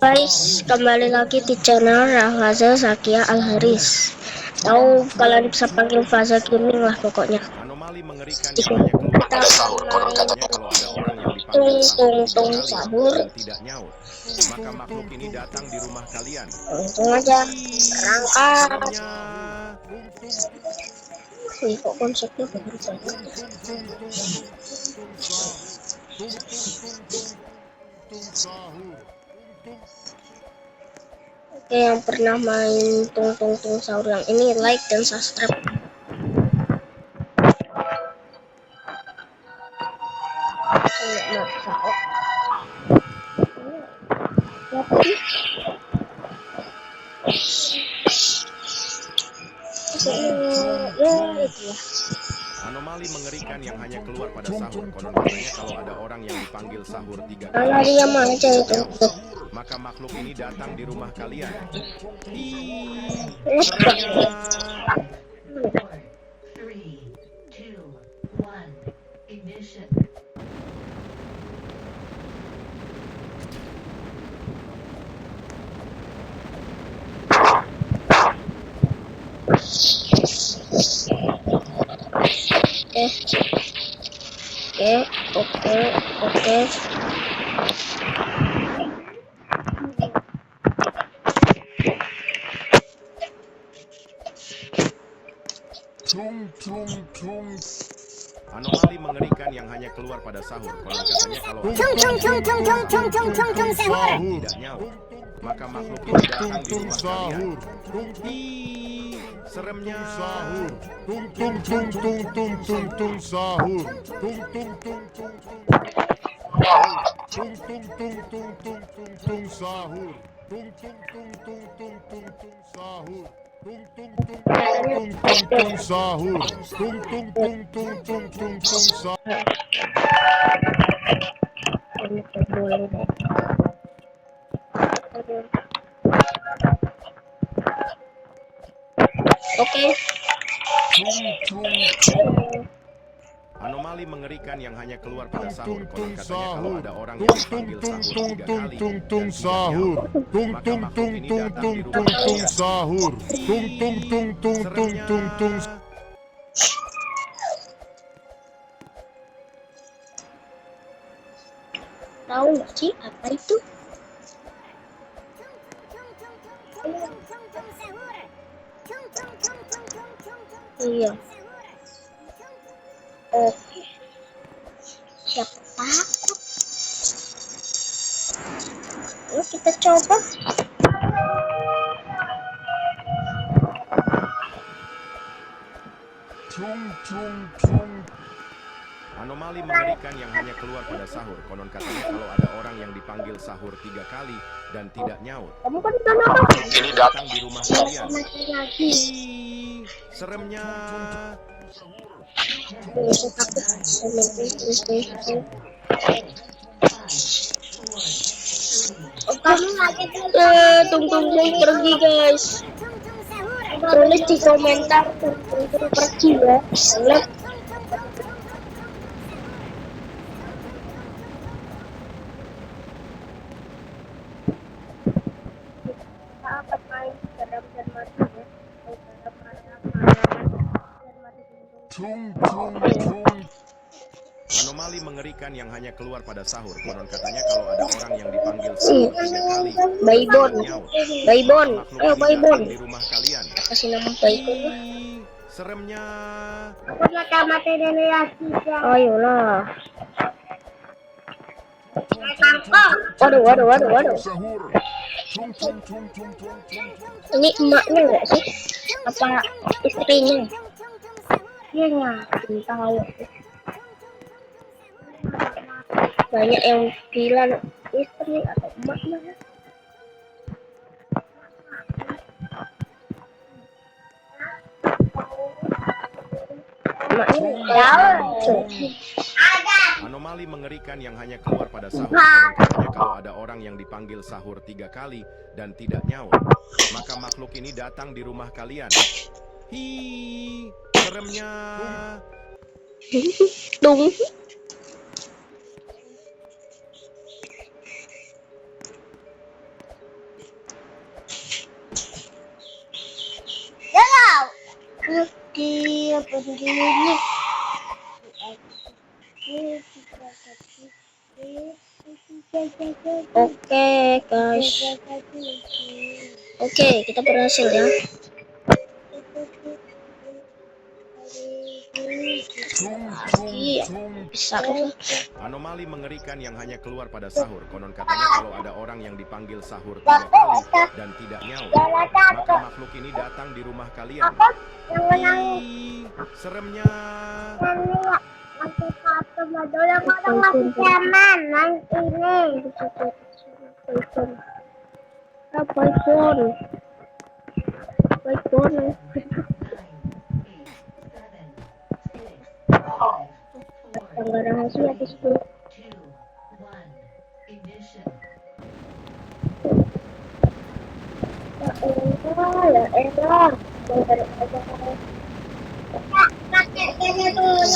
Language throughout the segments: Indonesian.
Guys, kembali lagi di channel Rafaza Zakia Al-Haris. Tahu kalian bisa panggil Faza Gaming lah pokoknya. Anomali mengerikan yang hanya keluar pada sahur. Konon katanya kalau ada orang yang dipanggil sahur 3 kali dan tidak nyaut, maka makhluk ini datang di rumah kalian. Langsung aja berangkat. Seremnya. Wih, kok konsepnya bagus banget. Oke, yang pernah main tung tung tung sahur yang ini like dan subscribe. Anomali mengerikan yang hanya keluar pada sahur. Konon katanya kalau ada orang yang dipanggil sahur 3 kali maka makhluk ini datang di rumah kalian. Oke. Anomali mengerikan yang hanya keluar pada sahur. Konon katanya kalau ada orang yang tidak nyaut, maka makhluk ini datang di rumah kalian. Seremnya. Sahur. Tung tung tung tung tung tung tung sahur. Tung tung tung tung tung. Tung tung tung tung tung tung tung sahur. Tung tung tung tung tung tung tung sahur. Tung tung tung tung tung tung sahur. Tung tung tung tung tung tung tung sahur. Oke. Anomali mengerikan yang hanya keluar pada sahur. Konon katanya kalau ada orang yang dipanggil sahur 3 kali dan tidak sahur. Tung tung tung tung tung tung tung sahur. Tung tung tung tung tung tung tung. Tahu nggak sih apa itu? Iya. Oke. Siapa takut? Yuk kita coba. Anomali mengerikan yang hanya keluar pada sahur. Konon katanya kalau ada orang yang dipanggil sahur 3 kali dan tidak nyaut, Kamu kan ini datang di rumah kalian. Seremnya. Tungtung pergi guys. Tulis di komentar tungtung pergi ya. Anomali mengerikan yang hanya keluar pada sahur. Konon katanya kalau ada orang yang dipanggil sahur 3 kali Baybon, ayo Baybon. di rumah kalian. Kasih nama Baybon lah. Seremnya. Ayolah. Waduh. Ini emaknya nggak sih? Apa istrinya? Iya nggak tahu. Banyak yang bilang istri atau emaknya. Anomali mengerikan yang hanya keluar pada sahur. Katanya kalau ada orang yang dipanggil sahur 3 kali dan tidak nyaut, maka makhluk ini datang di rumah kalian. Seremnya. Tung. Oke guys. Oke, kita berhasil ya. Iya, bisa. Anomali mengerikan yang hanya keluar pada sahur. Konon katanya kalau ada orang yang dipanggil sahur 3 kali dan tidak nyaut, maka makhluk ini datang di rumah kalian. Ih, seremnya. Tangga rahasia di situ. Ya elah.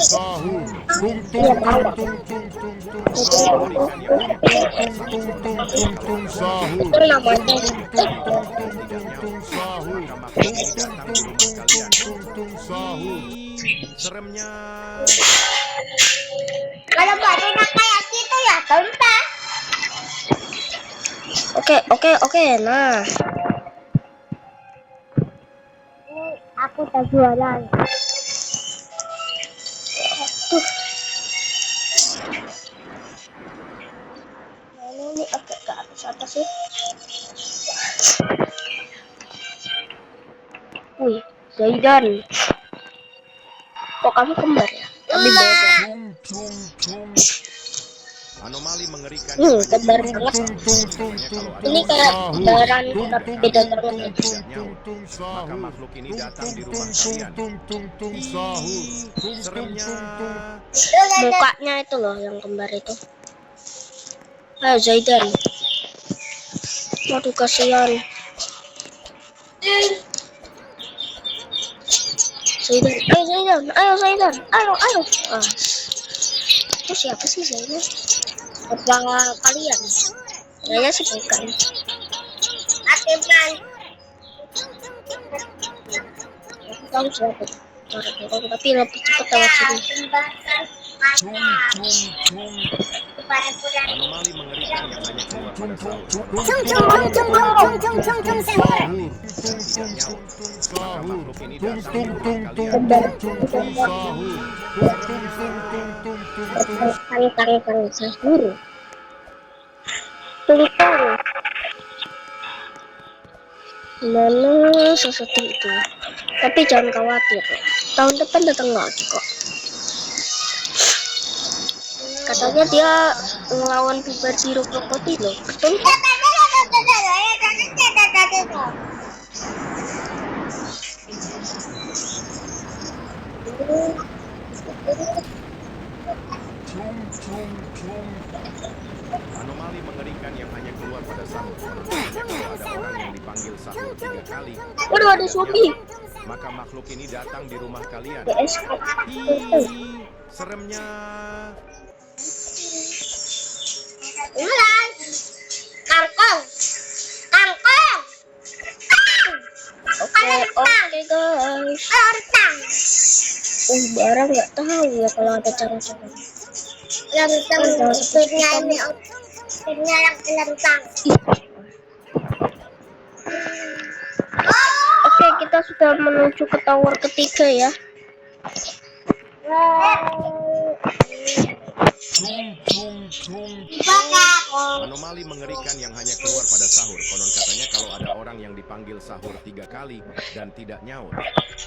Sahur. Tung tung tung tung tung tung tung sahur. Tung tung tung tung sahur. Itu namanya. Tung tung tung tung tung sahur. Tung tung tung tung tung tung sahur. Seremnya. Kalau badannya kayak gitu ya, tonta. Oke. Nah, Aku tak jualan. ini agak ke atas sih. Wih, Zaidan. Kok kamu kembar ya? Tapi beda. Tung tung tung. Anomali mengerikan. Kembar banget. Tung tung tung tung. Ini kayak beneran tapi beda banget ya. Tung tung tung Maka sahur. makhluk ini Tung datang di tung rumah tung kalian. tung tung tung sahur. Tung tung Seremnya. tung tung. Mukanya itu loh yang kembar itu. Ayo Zaidan. Waduh kasihan. Zaidan. Ayo. Ah, itu siapa sih Zaidan? Apa kalian? Kayaknya sih bukan. Atipan. Aku tahu siapa. Tapi lebih cepat lewat sini. Tung tung tung. Anomali mengerikan yang hanya keluar pada sahur. Kari sahur. Tungtung. Mana seperti itu. Tapi jangan khawatir. Tahun depan datang lagi kok. Katanya dia melawan bubar biru krokodil. Betul? Anomali mengerikan yang hanya keluar pada sahur. Konon katanya kalau ada orang yang dipanggil sahur 3 kali, Waduh, ada zombie. maka makhluk ini datang di rumah kalian. PS. Ih, seremnya. Ulan. Kangkong. Oke guys. Lantang. Barang nggak tahu ya kalau ada cara-cara. Lantang. Pirnya yang lantang. Oke, kita sudah menuju ke tower ketiga ya. Anomali mengerikan yang hanya keluar pada sahur. Konon katanya kalau ada orang yang dipanggil sahur 3 kali dan tidak nyaut,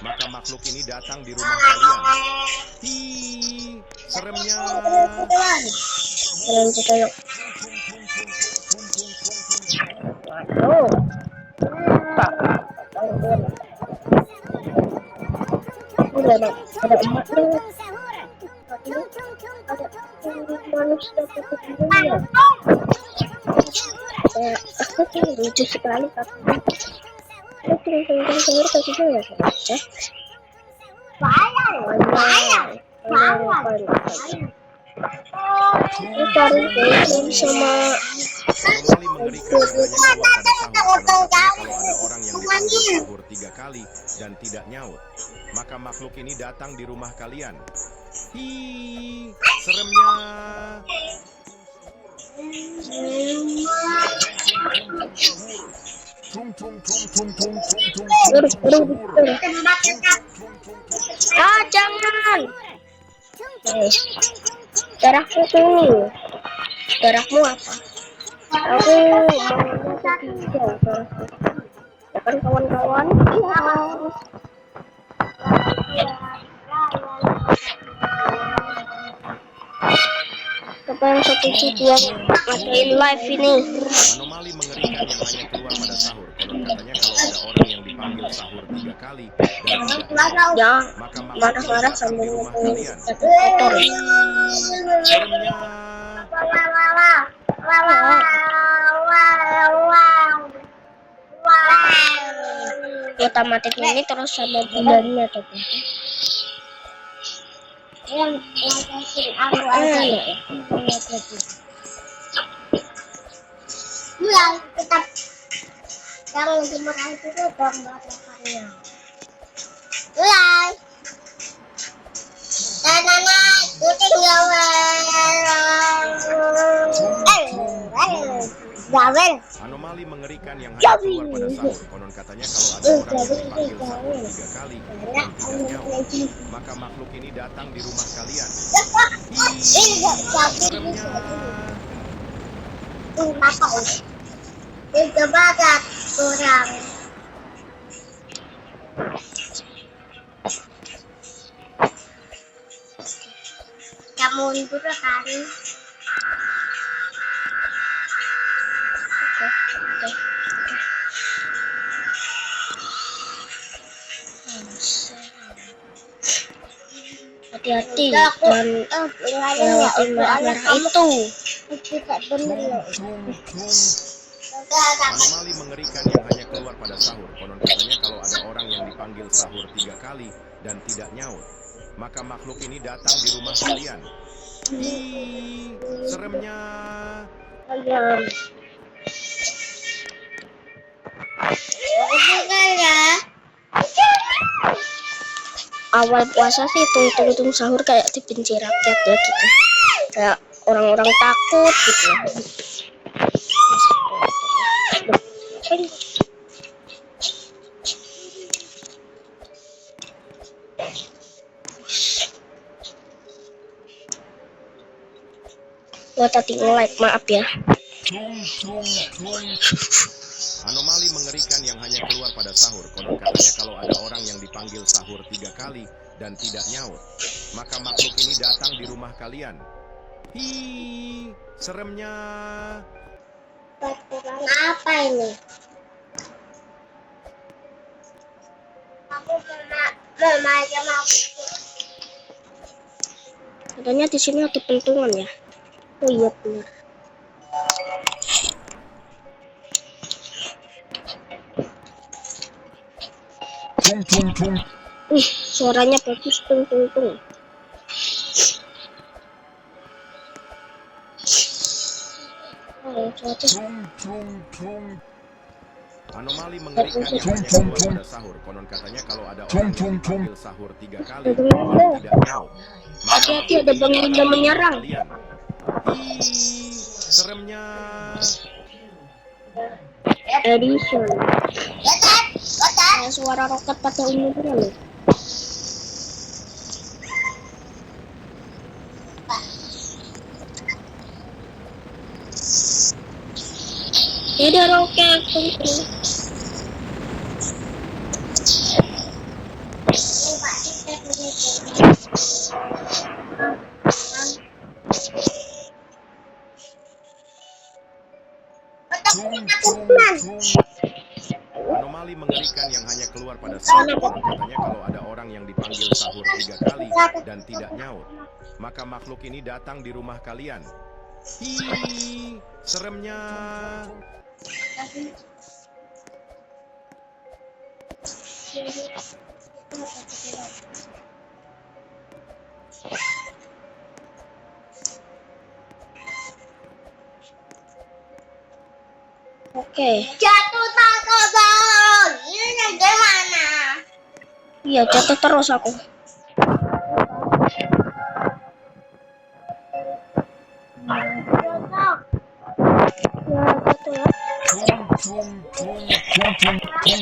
maka makhluk ini datang di rumah kalian. Ih, seremnya. Kalian kita yuk. Waduh. Pak. Udah ada emak tuh. Ada manusia seperti ini ya. Aku tuh lucu sekali kan. Aku sendiri kasih juga ya saja. Ini cari game sama Anomali mengerikan yang hanya keluar pada sahur. Konon katanya kalau ada orang yang dipanggil sahur 3 kali dan tidak nyaut, maka makhluk ini datang di rumah kalian. Hi, seremnya. Tung tung tung tung tung tung tung Tembak tetap. Ah, jangan. Darahku tuh. Darahmu apa? Aku mau hijau. Ya kan kawan-kawan? Iya. Apa yang satu-satu yang ngadain live ini? Anomali mengerikan yang hanya keluar pada sahur. Konon katanya kalau ada orang yang dipanggil sahur 3 kali dan tidak nyaut, Ya, maka makhluk ini marah-marah datang sambil di rumah ngomong kalian. kotor. Seremnya. Kita matiin ini terus sama bulannya tuh. Yang kasih aku aja ya. Mulai tetap yang dimarahin itu dong batasannya. Mulai. Nana, kucing Gawel. Anomali mengerikan yang hanya keluar pada sahur. Konon katanya kalau ada orang yang dipanggil sahur 3 kali dan tidak nyaut, maka makhluk ini datang di rumah kalian. Seremnya. Coba lihat kurang. Kamu mundur kan? Hati-hati dan lewatin merah-merah itu. Tidak benar loh. Anomali mengerikan yang hanya keluar pada sahur. Konon katanya kalau ada orang yang dipanggil sahur 3 kali dan tidak nyaut, maka makhluk ini datang di rumah kalian. Hi, seremnya. Awal puasa sih tung sahur kayak dibenci rakyat ya gitu. Kayak orang-orang takut gitu. Gua tadi nge-like, maaf ya. Anomali mengerikan yang hanya keluar pada sahur. Konon katanya kalau ada orang yang dipanggil sahur 3 kali dan tidak nyaut, maka makhluk ini datang di rumah kalian. Hi, seremnya. Apa ini? Aku sama aja mau. Katanya di sini ada pentungan ya. Oh iya benar. Suaranya bagus tung. Oh, Anomali mengerikan yang hanya keluar pada sahur. Konon katanya kalau ada orang yang dipanggil sahur 3 kali dan tidak nyaut, maka hati-hati ada benda menyerang. kalian. Hi, seremnya. Edison. Gotat. Kayak suara roket pada umumnya loh. Ini ada roket tung. Anomali mengerikan yang hanya keluar pada sahur. Katanya kalau ada orang yang dipanggil sahur 3 kali dan tidak nyaut, maka makhluk ini datang di rumah kalian. Hi, seremnya. Oke. Jatuh tak kebal. Ini gimana? Iya, jatuh terus aku. Ya, jatuh ya.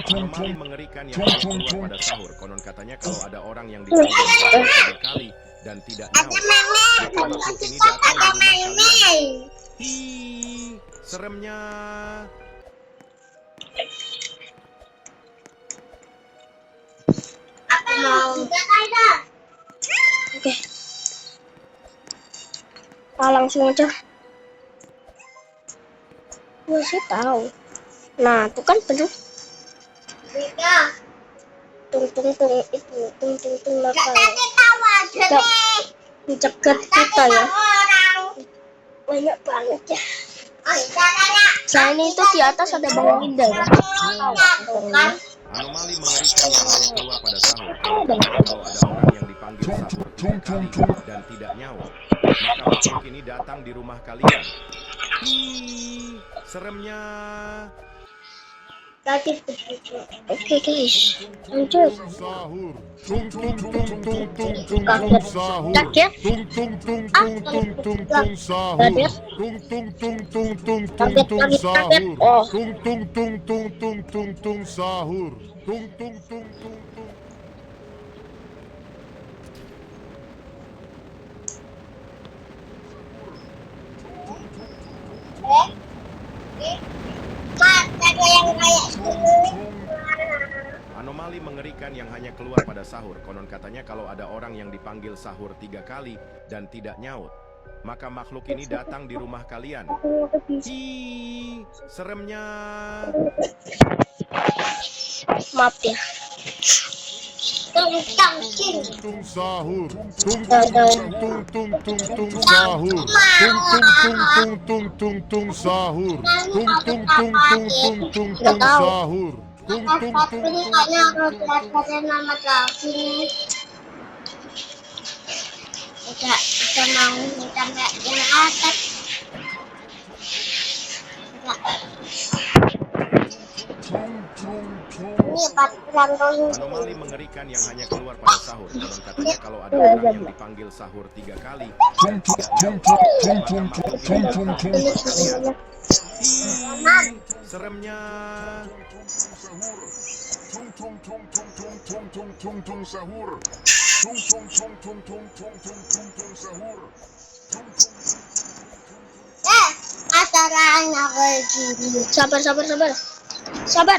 Anomali mengerikan yang hanya keluar pada sahur. Konon katanya kalau ada orang yang dipanggil sahur 3 kali dan tidak nyaut, maka makhluk ini datang di rumah kalian. Hi, seremnya. Aku mau. Oke. Nah, langsung aja. Gue sih tahu. Nah, itu kan penuh. Beda. Tung itu nakal. Tapi tahu aja Nggak nih. mencegat kita ya. Orang. Banyak banget ya. Oh, caranya. Selain itu di atas ada Bang Winda ya. Kan. Anomali mengerikan yang hanya keluar pada sahur. Konon katanya kalau ada orang yang dipanggil sahur 3 kali dan tidak nyaut, maka makhluk ini datang di rumah kalian. Hi, seremnya. Tadi begitu. Oke guys, lanjut. Sahur. Tung tung tung tung tung tung tung sahur. Kaget. Tung tung tung tung tung tung tung sahur. Kaget. Tung tung tung tung tung tung Kaget, tung kaget, sahur. kaget. Oh. Tung tung tung tung tung tung tung sahur. Tung tung tung tung tung. Mak, ada yang kayak gini. Anomali mengerikan yang hanya keluar pada sahur. Konon katanya kalau ada orang yang dipanggil sahur 3 kali dan tidak nyaut, maka makhluk ini datang di rumah kalian. Hi, seremnya. Maaf ya. Tung tung cing. Tung sahur. Tung tung tung tung tung sahur. Tung tung tung tung tung sahur. Tung tung tung tung sahur. Tung tung Tapi ini kayaknya harus lihat nama lagi nih. Udah mau sampai yang atas. Ini patulan dulu. Anomali mengerikan yang hanya keluar pada sahur. Konon katanya kalau ada orang yang dipanggil sahur 3 kali dan tidak nyaut, maka makhluk ini datang di rumah kalian. Hi, seremnya. Acaranya kayak gini. Sabar.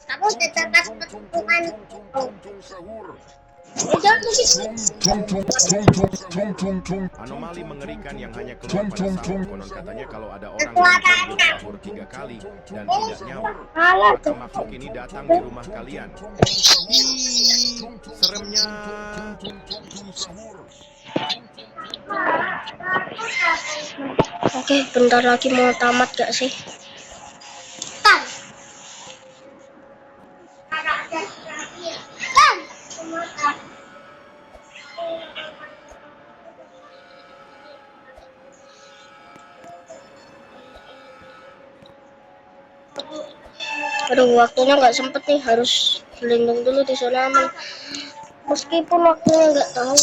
Kamu tetap pertemuan. Anomali mengerikan yang hanya keluar pada sahur. Konon katanya kalau ada orang yang dipanggil sahur 3 kali dan tidak nyaut, maka makhluk ini datang di rumah kalian. Hi, seremnya. Oke, bentar lagi mau tamat gak sih? Kan. Kan. Aduh, waktunya nggak sempet nih, harus berlindung dulu di zona aman. Meskipun waktunya nggak tahu.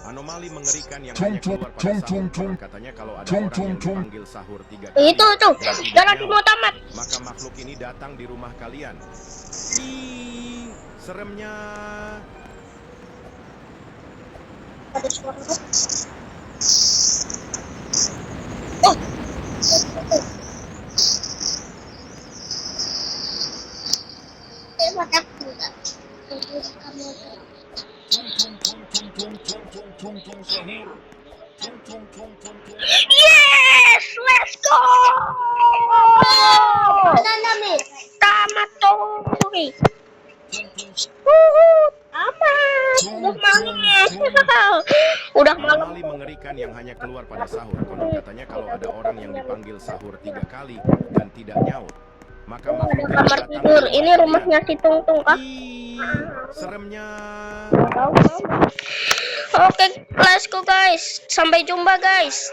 Anomali mengerikan yang hanya keluar pada sahur. Konon katanya kalau ada orang yang dipanggil sahur 3 kali Itu, dan udah tidak lagi mau nyaut, tamat. maka makhluk ini datang di rumah kalian. Hi, seremnya. Ada suara. Oh. Yes, let's go. Banana nih. Tamat tuh. Amat. Udah malam. Udah malam. Anomali mengerikan yang hanya keluar pada sahur. Konon katanya kalau ada orang yang dipanggil sahur 3 kali dan tidak nyaut, maka makhluk ini Kamar datang di tidur. rumah Ini kalian. rumahnya si Tung Tung kah? Hi, seremnya. Oke, let's go guys. Sampai jumpa guys.